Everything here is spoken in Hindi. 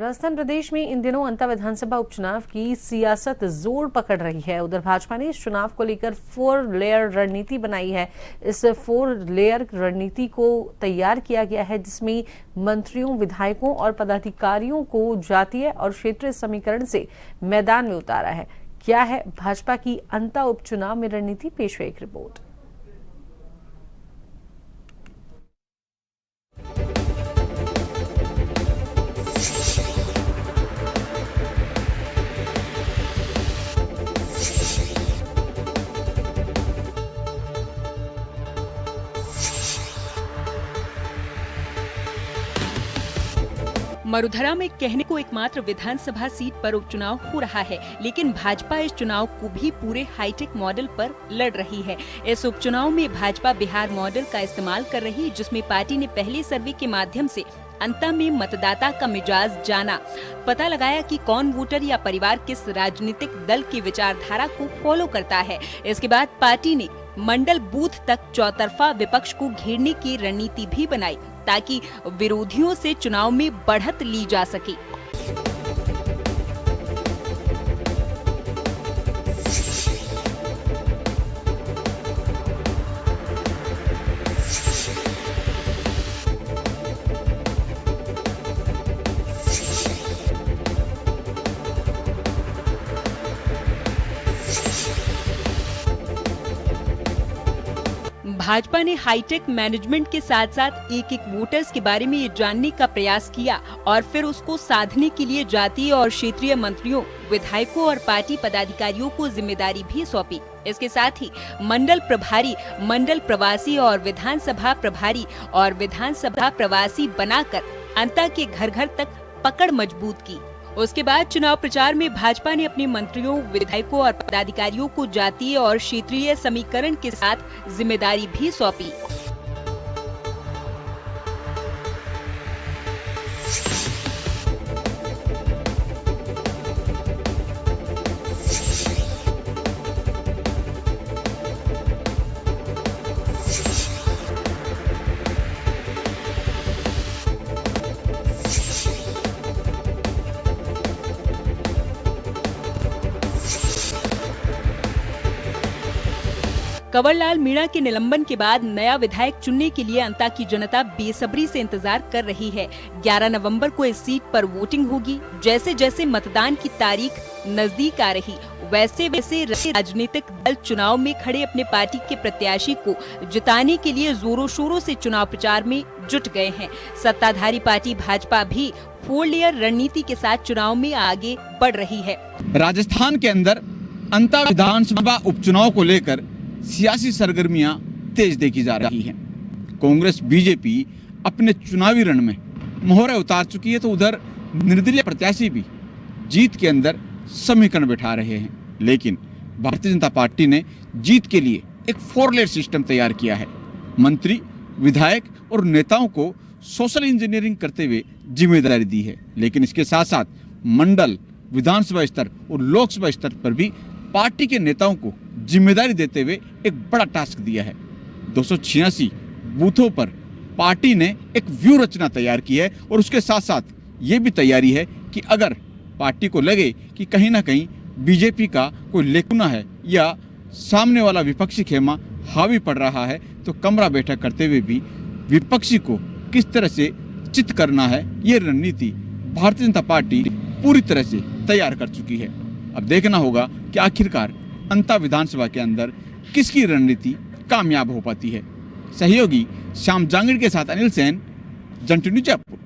राजस्थान प्रदेश में इन दिनों अंता विधानसभा उपचुनाव की सियासत जोर पकड़ रही है। उधर भाजपा ने इस चुनाव को लेकर 4 लेयर रणनीति बनाई है। इस 4 लेयर रणनीति को तैयार किया गया है, जिसमें मंत्रियों, विधायकों और पदाधिकारियों को जातीय और क्षेत्रीय समीकरण से मैदान में उतारा है। क्या है भाजपा की अंता उपचुनाव में रणनीति? पेश है एक रिपोर्ट। मरुधरा में कहने को एकमात्र विधानसभा सीट पर उपचुनाव हो रहा है, लेकिन भाजपा इस चुनाव को भी पूरे हाईटेक मॉडल पर लड़ रही है। इस उपचुनाव में भाजपा बिहार मॉडल का इस्तेमाल कर रही है, जिसमें पार्टी ने पहले सर्वे के माध्यम से अंता में मतदाता का मिजाज जाना, पता लगाया कि कौन वोटर या परिवार किस राजनीतिक दल की विचारधारा को फॉलो करता है। इसके बाद पार्टी ने मंडल बूथ तक चौतरफा विपक्ष को घेरने की रणनीति भी बनाई, ताकि विरोधियों से चुनाव में बढ़त ली जा सके। भाजपा ने हाईटेक मैनेजमेंट के साथ साथ एक एक वोटर्स के बारे में ये जानने का प्रयास किया और फिर उसको साधने के लिए जातीय और क्षेत्रीय मंत्रियों, विधायकों और पार्टी पदाधिकारियों को जिम्मेदारी भी सौंपी। इसके साथ ही मंडल प्रभारी, मंडल प्रवासी और विधानसभा प्रभारी और विधानसभा प्रवासी बनाकर अंता के घर घर तक पकड़ मजबूत की। उसके बाद चुनाव प्रचार में भाजपा ने अपने मंत्रियों, विधायकों और पदाधिकारियों को जातीय और क्षेत्रीय समीकरण के साथ जिम्मेदारी भी सौंपी। कंवरलाल मीणा के निलंबन के बाद नया विधायक चुनने के लिए अंता की जनता बेसब्री से इंतजार कर रही है। 11 नवंबर को इस सीट पर वोटिंग होगी। जैसे जैसे मतदान की तारीख नजदीक आ रही, वैसे वैसे राजनीतिक दल चुनाव में खड़े अपने पार्टी के प्रत्याशी को जिताने के लिए जोरों शोरों से चुनाव प्रचार में जुट गए हैं। सत्ताधारी पार्टी भाजपा भी 4 लेयर रणनीति के साथ चुनाव में आगे बढ़ रही है। राजस्थान के अंदर अंता विधानसभा उपचुनाव को लेकर सियासी सरगर्मियां तेज देखी जा रही हैं। कांग्रेस, बीजेपी अपने चुनावी रण में मोहर उतार चुकी है, तो उधर निर्दलीय प्रत्याशी भी जीत के अंदर समीकरण बैठा रहे हैं। लेकिन भारतीय जनता पार्टी ने जीत के लिए एक 4 लेयर सिस्टम तैयार किया है। मंत्री, विधायक और नेताओं को सोशल इंजीनियरिंग करते हुए जिम्मेदारी दी है। लेकिन इसके साथ साथ मंडल, विधानसभा स्तर और लोकसभा स्तर पर भी पार्टी के नेताओं को जिम्मेदारी देते हुए एक बड़ा टास्क दिया है। 286 बूथों पर पार्टी ने एक व्यू रचना तैयार की है और उसके साथ साथ ये भी तैयारी है कि अगर पार्टी को लगे कि कहीं ना कहीं बीजेपी का कोई लेकुना है या सामने वाला विपक्षी खेमा हावी पड़ रहा है, तो कमरा बैठक करते हुए भी विपक्षी को किस तरह से चित करना है, ये रणनीति भारतीय जनता पार्टी पूरी तरह से तैयार कर चुकी है। अब देखना होगा कि आखिरकार अंता विधानसभा के अंदर किसकी रणनीति कामयाब हो पाती है। सहयोगी श्याम जांगड़ के साथ अनिल सेन, जन टीवी जयपुर।